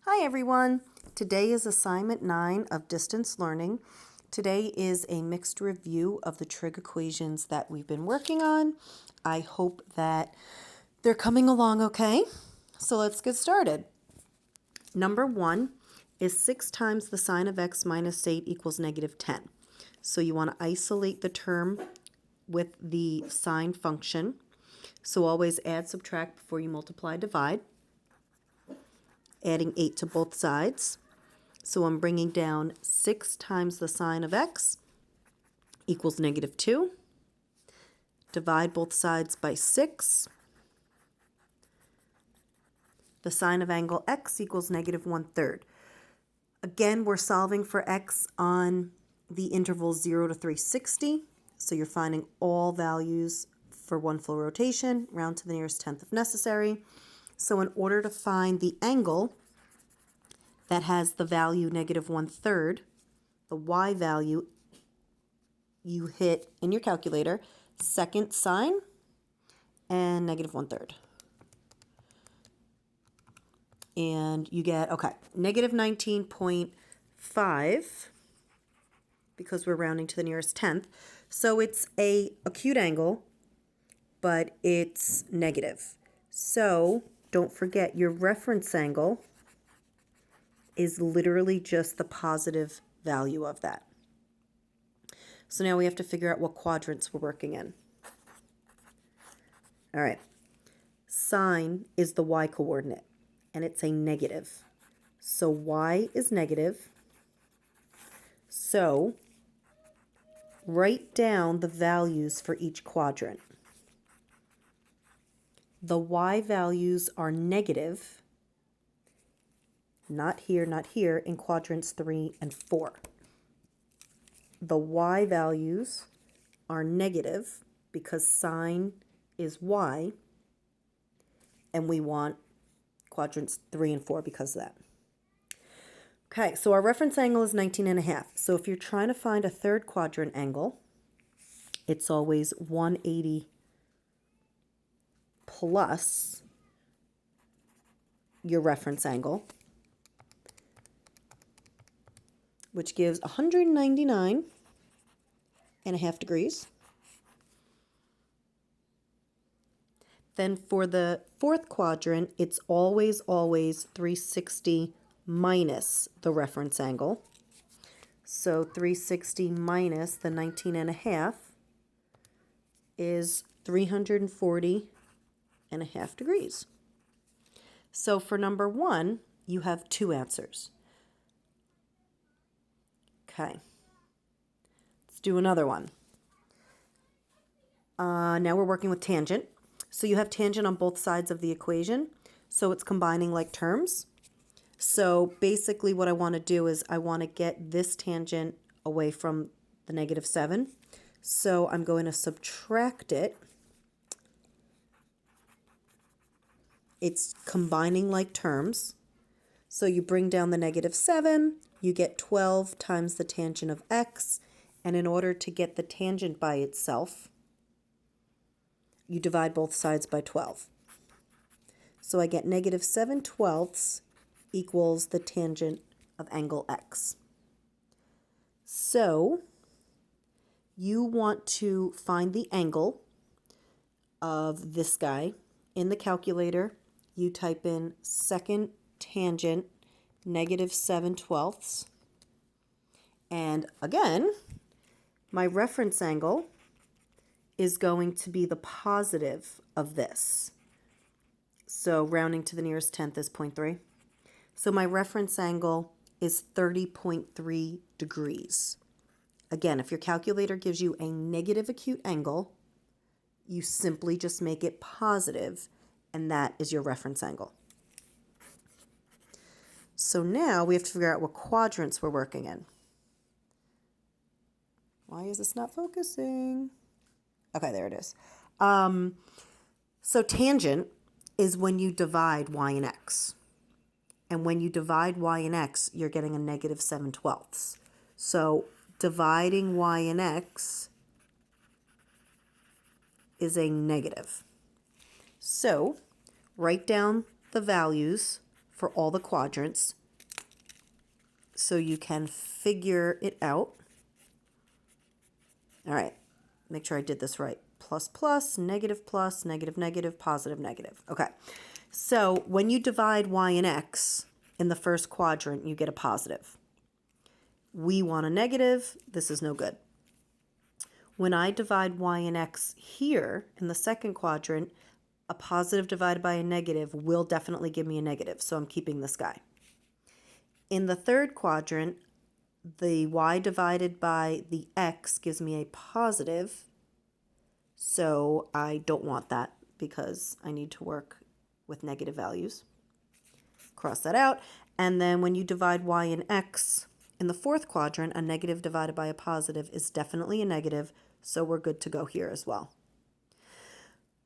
Hi everyone! Today is assignment 9 of distance learning. Today is a mixed review of the trig equations that we've been working on. I hope that they're coming along okay. So let's get started. Number 1 is 6 times the sine of x minus 8 equals negative 10. So you want to isolate the term with the sine function. So always add, subtract before you multiply, divide. Adding 8 to both sides. So I'm bringing down 6 times the sine of x equals negative 2. Divide both sides by 6. The sine of angle x equals negative 1/3. Again, we're solving for x on the interval 0 to 360. So you're finding all values for one full rotation, round to the nearest tenth if necessary. So in order to find the angle that has the value negative 1/3, the y value, you hit in your calculator second sine and negative 1/3. And you get, okay, negative 19.5 because we're rounding to the nearest tenth. So it's a acute angle, but it's negative. So don't forget your reference angle is literally just the positive value of that. So now we have to figure out what quadrants we're working in. All right. Sine is the y coordinate, and it's a negative. So y is negative. So write down the values for each quadrant. The y values are negative, not here, in quadrants 3 and 4. The y values are negative because sine is y, and we want quadrants 3 and 4 because of that. Okay, so our reference angle is 19.5. So if you're trying to find a third quadrant angle, it's always 180 plus your reference angle, which gives 199.5 degrees. Then for the fourth quadrant, it's always 360 minus the reference angle. So 360 minus the 19.5 is 340.5 degrees. So for number 1, you have 2 answers. Okay. Let's do another one. Now we're working with tangent. So you have tangent on both sides of the equation. So it's combining like terms. So basically what I want to do is I want to get this tangent away from the negative 7. So I'm going to subtract it. It's combining like terms. So you bring down the negative 7, you get 12 times the tangent of x. And in order to get the tangent by itself, you divide both sides by 12. So I get negative 7/12 equals the tangent of angle x. So you want to find the angle of this guy. In the calculator, you type in second tangent negative 7/12. And again, my reference angle is going to be the positive of this. So rounding to the nearest tenth is 0.3. So my reference angle is 30.3 degrees. Again, if your calculator gives you a negative acute angle, you simply just make it positive, and that is your reference angle. So now we have to figure out what quadrants we're working in. Why is this not focusing? Okay, there it is. So tangent is when you divide y and x. And when you divide y and x, you're getting a negative 7/12. So dividing y and x is a negative. So write down the values for all the quadrants so you can figure it out. All right, make sure I did this right. Plus, plus, negative, negative, positive, negative. Okay, so when you divide y and x in the first quadrant, you get a positive. We want a negative. This is no good. When I divide y and x here in the second quadrant, a positive divided by a negative will definitely give me a negative, so I'm keeping this guy. In the third quadrant, the y divided by the x gives me a positive, so I don't want that because I need to work with negative values. Cross that out. And then when you divide y and x in the fourth quadrant, a negative divided by a positive is definitely a negative, so we're good to go here as well.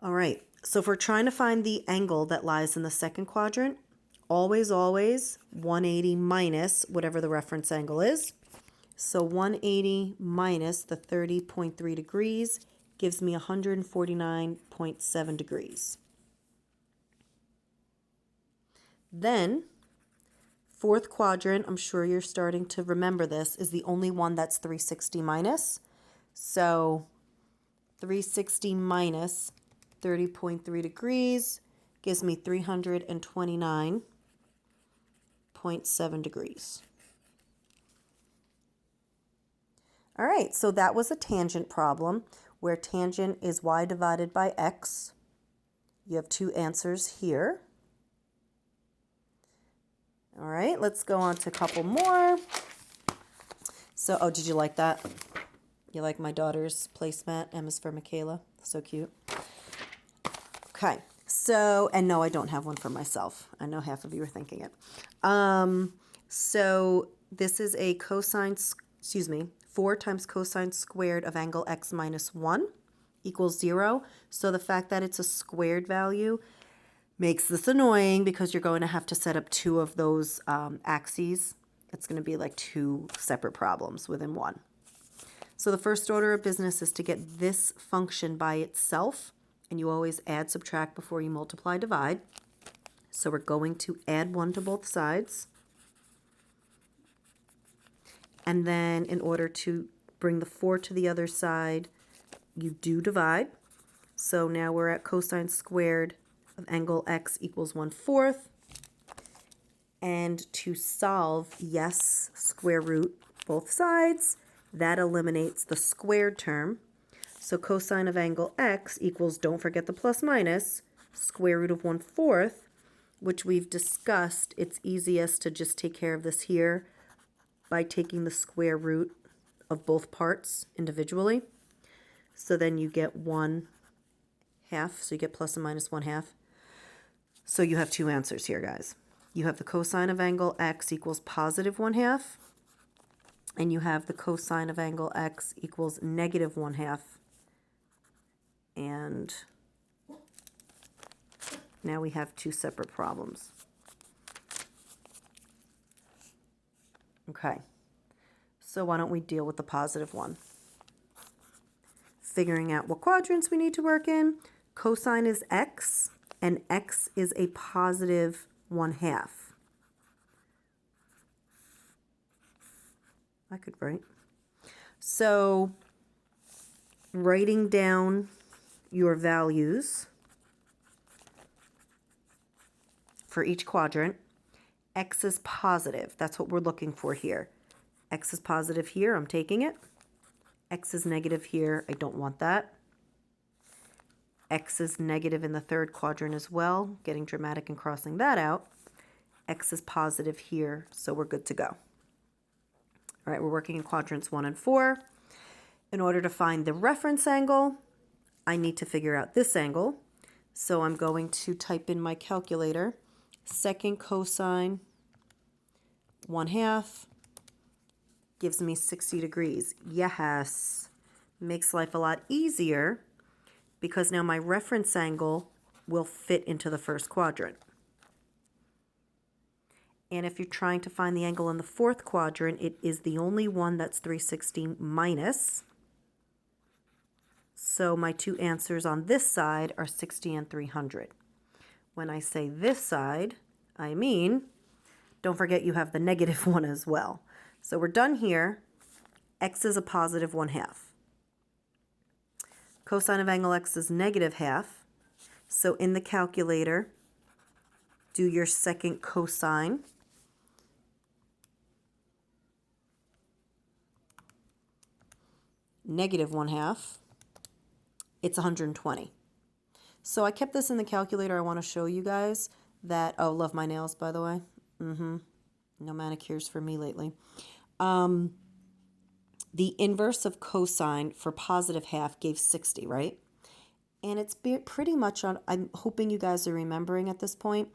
All right, so if we're trying to find the angle that lies in the second quadrant, always 180 minus whatever the reference angle is. So 180 minus the 30.3 degrees gives me 149.7 degrees. Then, fourth quadrant, I'm sure you're starting to remember this, is the only one that's 360 minus. So 360 minus 30.3 degrees gives me 329.7 degrees. All right, so that was a tangent problem where tangent is y divided by x. You have two answers here. All right, let's go on to a couple more. So, oh, did you like that? You like my daughter's placemat? M is for Michaela. So cute. Okay, so, and no, I don't have one for myself. I know half of you are thinking it. So this is a 4 times cosine squared of angle x minus 1 equals 0. So the fact that it's a squared value makes this annoying because you're going to have to set up two of those axes. It's going to be like two separate problems within one. So the first order of business is to get this function by itself, and you always add, subtract before you multiply, divide. So we're going to add 1 to both sides. And then in order to bring the 4 to the other side, you do divide. So now we're at cosine squared of angle x equals 1/4. And to solve, yes, square root both sides. That eliminates the squared term. So cosine of angle x equals, don't forget the plus minus, square root of 1/4, which we've discussed. It's easiest to just take care of this here by taking the square root of both parts individually. So then you get 1/2, so you get plus and minus 1/2. So you have two answers here, guys. You have the cosine of angle x equals positive 1/2, and you have the cosine of angle x equals negative 1/2. And now we have two separate problems. Okay, so why don't we deal with the positive one? Figuring out what quadrants we need to work in. Cosine is x, and x is a positive 1/2. I could write. So writing down your values for each quadrant. X is positive. That's what we're looking for here. X is positive here. I'm taking it. X is negative here. I don't want that. X is negative in the third quadrant as well. Getting dramatic and crossing that out. X is positive here, so we're good to go. All right, we're working in quadrants 1 and 4. In order to find the reference angle, I need to figure out this angle. So I'm going to type in my calculator. Second cosine 1/2 gives me 60 degrees. Yes, makes life a lot easier because now my reference angle will fit into the first quadrant. And if you're trying to find the angle in the fourth quadrant, it is the only one that's 360 minus. So my two answers on this side are 60 and 300. When I say this side, I mean, don't forget you have the negative 1 as well. So we're done here. X is a positive 1/2. Cosine of angle X is negative 1/2. So in the calculator, do your second cosine. Negative 1/2. It's 120. So I kept this in the calculator. I want to show you guys that, oh, love my nails, by the way. No manicures for me lately. The inverse of cosine for positive 1/2 gave 60, right? And it's pretty much on, I'm hoping you guys are remembering at this point,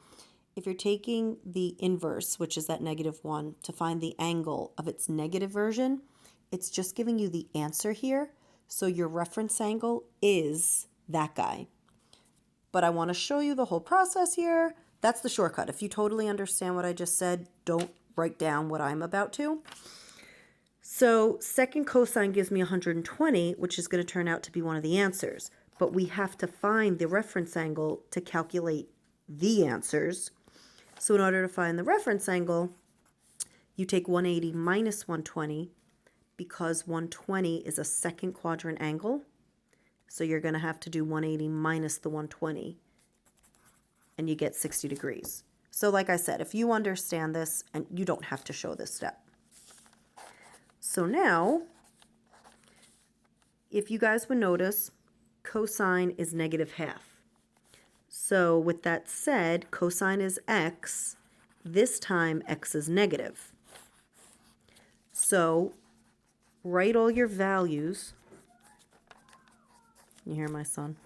if you're taking the inverse, which is that negative 1, to find the angle of its negative version, it's just giving you the answer here. So your reference angle is that guy. But I want to show you the whole process here. That's the shortcut. If you totally understand what I just said, don't write down what I'm about to. So second cosine gives me 120, which is going to turn out to be one of the answers. But we have to find the reference angle to calculate the answers. So in order to find the reference angle, you take 180 minus 120, because 120 is a second quadrant angle. So you're going to have to do 180 minus the 120, and you get 60 degrees. So like I said, if you understand this, and you don't have to show this step. So now, if you guys would notice, cosine is negative 1/2. So with that said, cosine is x. This time, x is negative. So write all your values. You hear my son?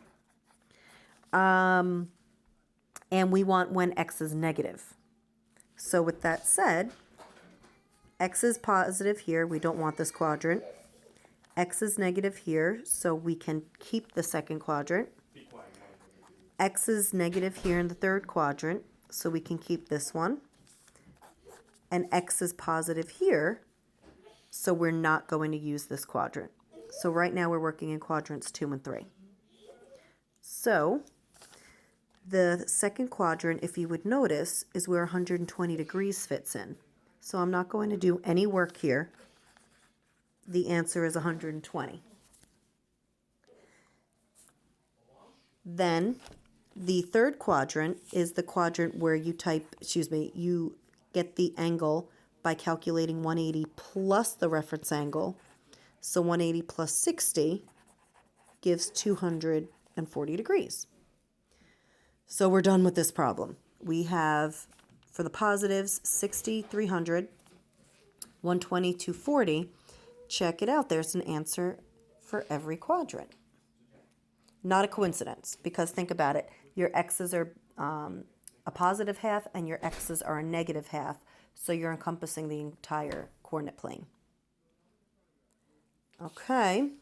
And we want when x is negative. So with that said, x is positive here. We don't want this quadrant. X is negative here, so we can keep the second quadrant. X is negative here in the third quadrant, so we can keep this one. And x is positive here, so we're not going to use this quadrant. So right now we're working in quadrants 2 and 3. So the second quadrant, if you would notice, is where 120 degrees fits in. So I'm not going to do any work here. The answer is 120. Then the third quadrant is the quadrant where you you get the angle by calculating 180 plus the reference angle. So 180 plus 60 gives 240 degrees. So we're done with this problem. We have, for the positives, 60, 300, 120, 240. Check it out. There's an answer for every quadrant. Not a coincidence, because think about it. Your x's are a positive 1/2 and your x's are a negative 1/2. So you're encompassing the entire coordinate plane. Okay,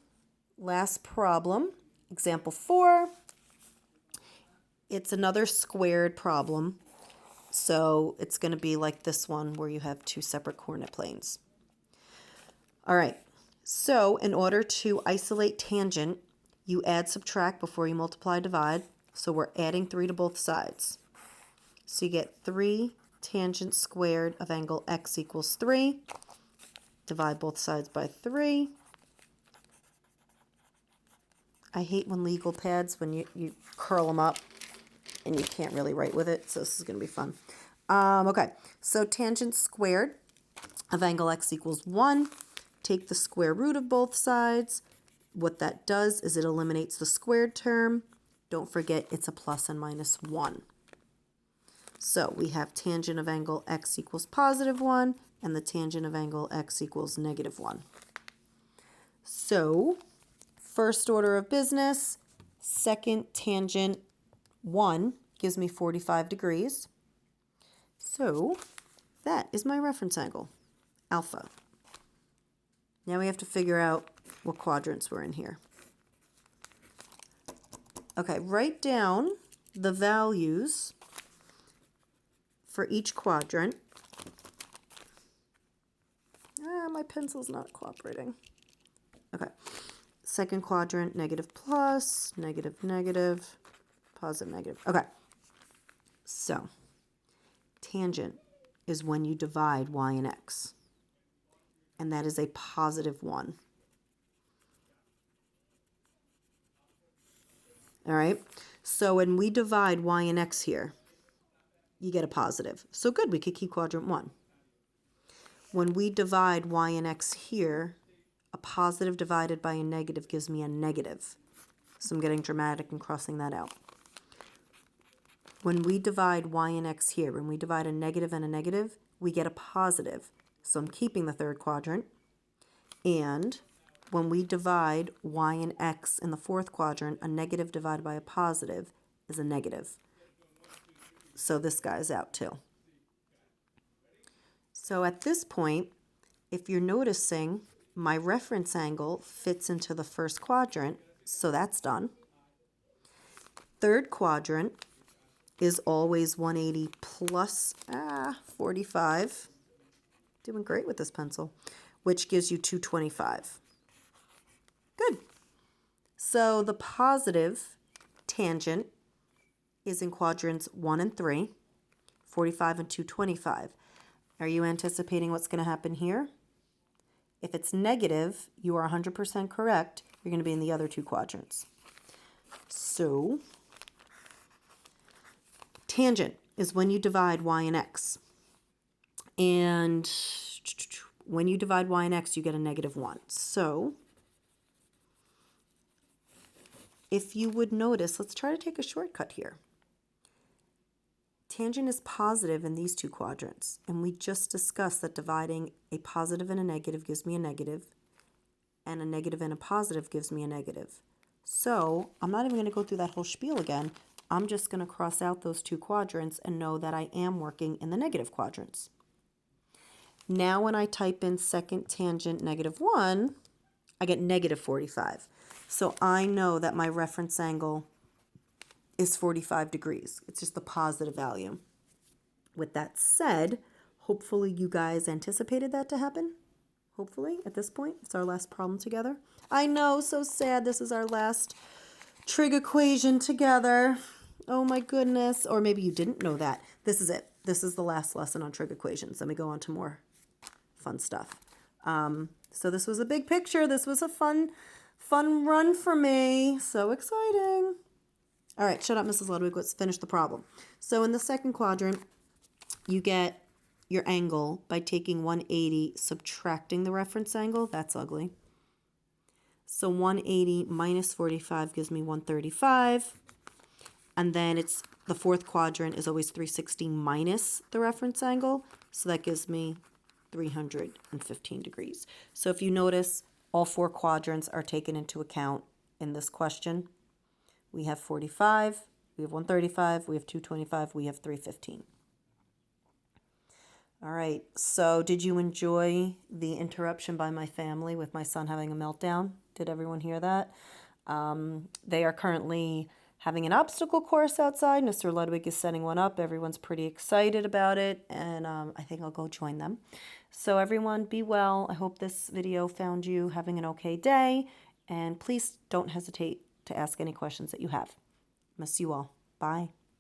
last problem, example 4. It's another squared problem. So it's going to be like this one where you have 2 separate coordinate planes. All right, so in order to isolate tangent, you add, subtract before you multiply, divide. So we're adding 3 to both sides. So you get 3 tangent squared of angle x equals 3. Divide both sides by 3. I hate when legal pads, when you curl them up and you can't really write with it. So this is going to be fun. Okay, so tangent squared of angle x equals 1. Take the square root of both sides. What that does is it eliminates the squared term. Don't forget it's a plus and minus 1. So we have tangent of angle x equals positive 1 and the tangent of angle x equals negative 1. So first order of business, second tangent 1 gives me 45 degrees. So that is my reference angle, alpha. Now we have to figure out what quadrants we're in here. Okay, write down the values for each quadrant. My pencil's not cooperating. Okay, second quadrant, negative plus, negative negative, positive negative. Okay, so tangent is when you divide y and x, and that is a positive 1. All right, so when we divide y and x here, you get a positive. So good, we could keep quadrant 1. When we divide y and x here, a positive divided by a negative gives me a negative. So I'm getting dramatic and crossing that out. When we divide y and x here, when we divide a negative and a negative, we get a positive. So I'm keeping the third quadrant. And when we divide y and x in the fourth quadrant, a negative divided by a positive is a negative. So this guy's out too. So at this point, if you're noticing, my reference angle fits into the first quadrant, so that's done. Third quadrant is always 180 plus 45. Doing great with this pencil, which gives you 225. Good. So the positive tangent is in quadrants 1 and 3, 45 and 225. Are you anticipating what's going to happen here? If it's negative, you are 100% correct. You're going to be in the other two quadrants. So tangent is when you divide y and x. And when you divide y and x, you get a negative 1. So if you would notice, let's try to take a shortcut here. Tangent is positive in these two quadrants, and we just discussed that dividing a positive and a negative gives me a negative, and a negative and a positive gives me a negative. So I'm not even going to go through that whole spiel again. I'm just going to cross out those two quadrants and know that I am working in the negative quadrants. Now when I type in second tangent negative 1, I get negative 45. So I know that my reference angle is 45 degrees. It's just the positive value. With that said, hopefully you guys anticipated that to happen. Hopefully at this point, it's our last problem together. I know, so sad. This is our last trig equation together. Oh my goodness. Or maybe you didn't know that. This is it. This is the last lesson on trig equations. Let me go on to more fun stuff. So this was a big picture. This was a fun run for me. So exciting. All right, shut up, Mrs. Ludwig. Let's finish the problem. So in the second quadrant, you get your angle by taking 180, subtracting the reference angle. That's ugly. So 180 minus 45 gives me 135. And then it's the fourth quadrant is always 360 minus the reference angle. So that gives me 315 degrees. So if you notice, all four quadrants are taken into account in this question. We have 45, we have 135, we have 225, we have 315. All right, so did you enjoy the interruption by my family with my son having a meltdown? Did everyone hear that? They are currently having an obstacle course outside. Mr. Ludwig is setting one up. Everyone's pretty excited about it, and I think I'll go join them. So everyone, be well. I hope this video found you having an okay day, and please don't hesitate to ask any questions that you have. Miss you all. Bye.